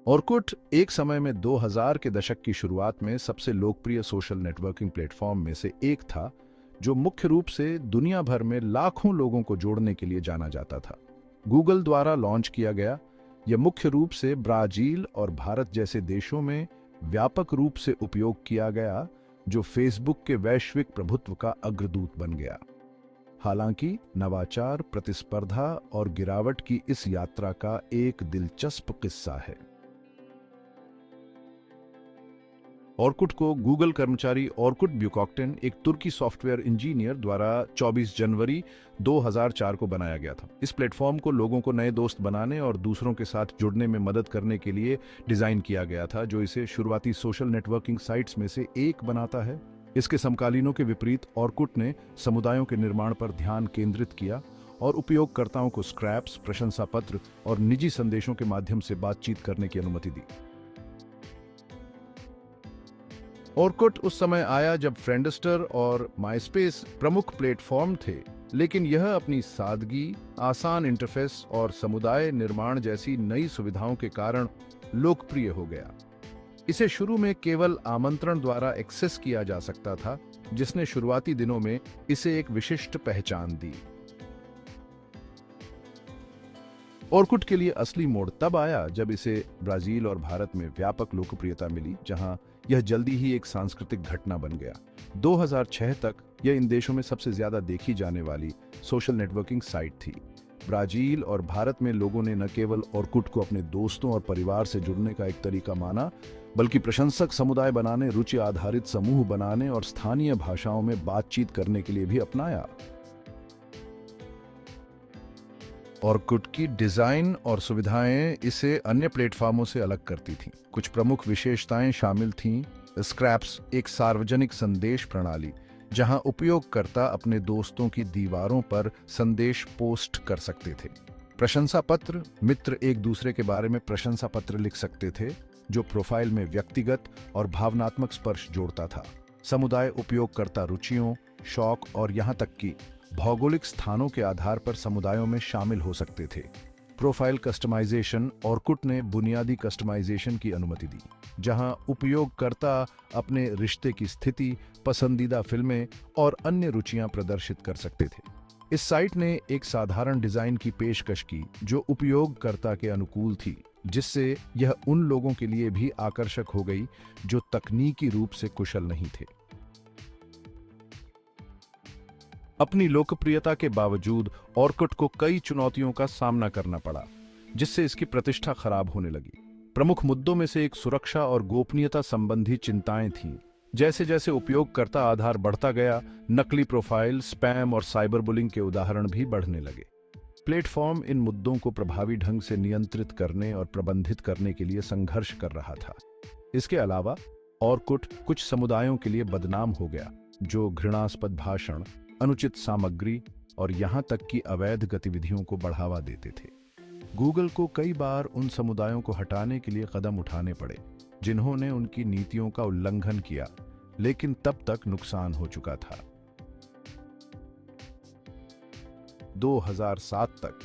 Orkut एक समय में 2000 के दशक की शुरुआत में सबसे लोकप्रिय सोशल नेटवर्किंग प्लेटफॉर्म में से एक था, जो मुख्य रूप से दुनिया भर में लाखों लोगों को जोड़ने के लिए जाना जाता था। गूगल द्वारा लॉन्च किया गया, यह मुख्य रूप से ब्राजील और भारत जैसे देशों में व्यापक रूप से उपयोग किया गया, जो फेसबुक के वैश्विक प्रभुत्व का अग्रदूत बन गया। हालांकि नवाचार, प्रतिस्पर्धा और गिरावट की इस यात्रा का एक दिलचस्प किस्सा है। ऑर्कुट को गूगल कर्मचारी ऑर्कुट ब्यूकॉक्टेन, एक तुर्की सॉफ्टवेयर इंजीनियर द्वारा 24 जनवरी 2004 को बनाया गया था। इस प्लेटफॉर्म को लोगों को नए दोस्त बनाने और दूसरों के साथ जुड़ने में मदद करने के लिए डिजाइन किया गया था, जो इसे शुरुआती सोशल नेटवर्किंग साइट्स में से एक बनाता है। इसके समकालीनों के विपरीत ऑर्कुट ने समुदायों के निर्माण पर ध्यान केंद्रित किया और उपयोगकर्ताओं को स्क्रैप्स, प्रशंसा पत्र और निजी संदेशों के माध्यम से बातचीत करने की अनुमति दी। ऑर्कुट उस समय आया जब फ्रेंडस्टर और माइस्पेस प्रमुख प्लेटफॉर्म थे, लेकिन यह अपनी सादगी, आसान इंटरफेस और समुदाय निर्माण जैसी नई सुविधाओं के कारण लोकप्रिय हो गया। इसे शुरू में केवल आमंत्रण द्वारा एक्सेस किया जा सकता था, जिसने शुरुआती दिनों में इसे एक विशिष्ट पहचान दी। ऑर्कुट के लिए असली मोड़ तब आया जब इसे ब्राजील और भारत में व्यापक लोकप्रियता मिली, जहां यह जल्दी ही एक सांस्कृतिक घटना बन गया। 2006 तक यह इन देशों में सबसे ज्यादा देखी जाने वाली सोशल नेटवर्किंग साइट थी। ब्राजील और भारत में लोगों ने न केवल ऑर्कुट को अपने दोस्तों और परिवार से जुड़ने का एक तरीका माना, बल्कि प्रशंसक समुदाय बनाने, रुचि आधारित समूह बनाने और स्थानीय भाषाओं में बातचीत करने के लिए भी अपनाया। ऑर्कुट की डिजाइन और सुविधाएं इसे अन्य प्लेटफॉर्मों से अलग करती थीं। कुछ प्रमुख विशेषताएं शामिल थीं: स्क्रैप्स, एक सार्वजनिक संदेश प्रणाली जहां उपयोगकर्ता अपने दोस्तों की दीवारों पर संदेश पोस्ट कर सकते थे। प्रशंसा पत्र, मित्र एक दूसरे के बारे में प्रशंसा पत्र लिख सकते थे, जो प्रोफाइल में व्यक्तिगत और भावनात्मक स्पर्श जोड़ता था। समुदाय उपयोगकर्ता रुचियों, शौक और यहां तक कि भौगोलिक स्थानों के आधार पर समुदायों में शामिल हो सकते थे। प्रोफाइल कस्टमाइजेशन, ऑर्कुट ने बुनियादी कस्टमाइजेशन की अनुमति दी, जहां उपयोगकर्ता अपने रिश्ते की स्थिति, पसंदीदा फिल्में और अन्य रुचियां प्रदर्शित कर सकते थे। इस साइट ने एक साधारण डिजाइन की पेशकश की जो उपयोगकर्ता के अनुकूल थी, जिससे यह उन लोगों के लिए भी आकर्षक हो गई जो तकनीकी रूप से कुशल नहीं थे। अपनी लोकप्रियता के बावजूद ऑर्कुट को कई चुनौतियों का सामना करना पड़ा, जिससे इसकी प्रतिष्ठा खराब होने लगी। प्रमुख मुद्दों में से एक सुरक्षा और गोपनीयता संबंधी चिंताएं थीं। जैसे जैसे उपयोगकर्ता आधार बढ़ता गया, नकली प्रोफाइल, स्पैम और साइबर बुलिंग के उदाहरण भी बढ़ने लगे। प्लेटफॉर्म इन मुद्दों को प्रभावी ढंग से नियंत्रित करने और प्रबंधित करने के लिए संघर्ष कर रहा था। इसके अलावा ऑर्कुट कुछ समुदायों के लिए बदनाम हो गया, जो घृणास्पद भाषण, अनुचित सामग्री और यहां तक कि अवैध गतिविधियों को बढ़ावा देते थे। गूगल को कई बार उन समुदायों को हटाने के लिए कदम उठाने पड़े जिन्होंने उनकी नीतियों का उल्लंघन किया, लेकिन तब तक नुकसान हो चुका था। 2007 तक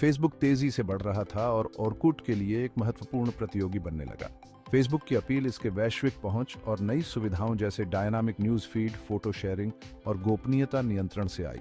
फेसबुक तेजी से बढ़ रहा था और ऑर्कुट के लिए एक महत्वपूर्ण प्रतियोगी बनने लगा। फेसबुक की अपील इसके वैश्विक पहुंच और नई सुविधाओं जैसे dynamic news feed, photo sharing और गोपनीयता नियंत्रण से आई,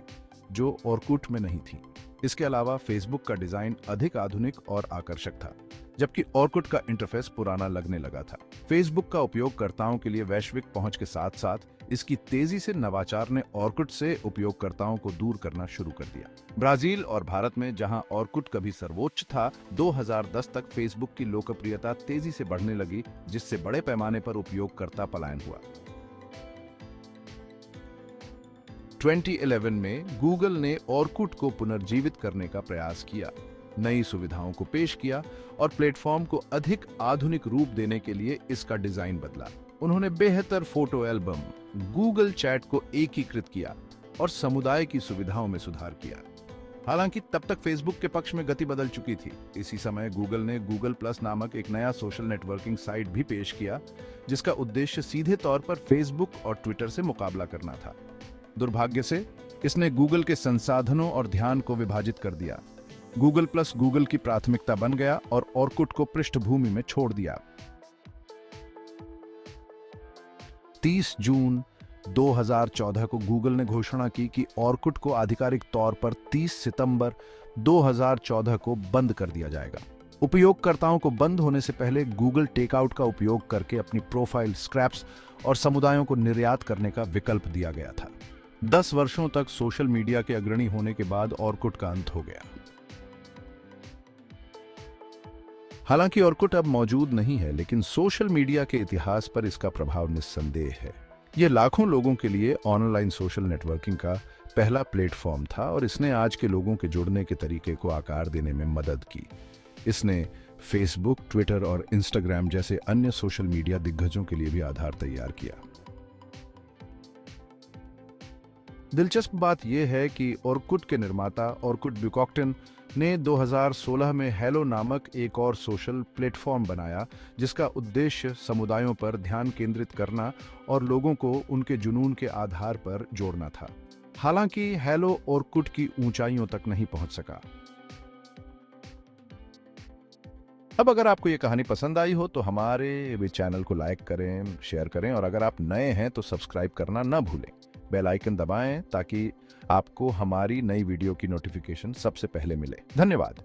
जो ऑर्कुट में नहीं थी। इसके अलावा फेसबुक का डिजाइन अधिक आधुनिक और आकर्षक था, जबकि ऑर्कुट का इंटरफेस पुराना लगने लगा था। फेसबुक का उपयोगकर्ताओं के लिए वैश्विक पहुंच के साथ साथ इसकी तेजी से नवाचार ने ऑर्कुट से उपयोगकर्ताओं को दूर करना शुरू कर दिया। ब्राजील और भारत में जहां ऑर्कुट कभी सर्वोच्च था, 2010 तक फेसबुक की लोकप्रियता तेजी से बढ़ने लगी, जिससे बड़े पैमाने पर उपयोगकर्ता पलायन हुआ। 2011 में गूगल ने ऑर्कुट को पुनर्जीवित करने का प्रयास किया, नई सुविधाओं को पेश किया और प्लेटफॉर्म को अधिक आधुनिक रूप देने के लिए इसका डिजाइन बदला। उन्होंने बेहतर फोटो एल्बम, गूगल चैट को एकीकृत किया और समुदाय की सुविधाओं में सुधार किया। हालांकि तब तक फेसबुक के पक्ष में गति बदल चुकी थी। इसी समय गूगल ने गूगल प्लस नामक एक नया सोशल नेटवर्किंग साइट भी पेश किया, जिसका उद्देश्य सीधे तौर पर फेसबुक और ट्विटर से मुकाबला करना था। दुर्भाग्य से इसने गूगल के संसाधनों और ध्यान को विभाजित कर दिया। गूगल प्लस गूगल की प्राथमिकता बन गया और ऑर्कुट को पृष्ठभूमि में छोड़ दिया। 30 जून 2014 को गूगल ने घोषणा की कि ऑर्कुट को आधिकारिक तौर पर 30 सितंबर 2014 को बंद कर दिया जाएगा। उपयोगकर्ताओं को बंद होने से पहले गूगल टेकआउट का उपयोग करके अपनी प्रोफाइल, स्क्रैप्स और समुदायों को निर्यात करने का विकल्प दिया गया था। 10 वर्षों तक सोशल मीडिया के अग्रणी होने के बाद ऑर्कुट का अंत हो गया। हालांकि ऑर्कुट अब मौजूद नहीं है, लेकिन सोशल मीडिया के इतिहास पर इसका प्रभाव निस्संदेह है। यह लाखों लोगों के लिए ऑनलाइन सोशल नेटवर्किंग का पहला प्लेटफॉर्म था और इसने आज के लोगों के जुड़ने के तरीके को आकार देने में मदद की। इसने फेसबुक, ट्विटर और इंस्टाग्राम जैसे अन्य सोशल मीडिया दिग्गजों के लिए भी आधार तैयार किया। दिलचस्प बात यह है कि ऑर्कुट के निर्माता ऑर्कुट ब्यूकॉक्टन ने 2016 में हेलो नामक एक और सोशल प्लेटफॉर्म बनाया, जिसका उद्देश्य समुदायों पर ध्यान केंद्रित करना और लोगों को उनके जुनून के आधार पर जोड़ना था। हालांकि हेलो ऑर्कुट की ऊंचाइयों तक नहीं पहुंच सका। अब अगर आपको ये कहानी पसंद आई हो तो हमारे चैनल को लाइक करें, शेयर करें और अगर आप नए हैं तो सब्सक्राइब करना ना भूलें। बेल आइकन दबाएं ताकि आपको हमारी नई वीडियो की नोटिफिकेशन सबसे पहले मिले। धन्यवाद।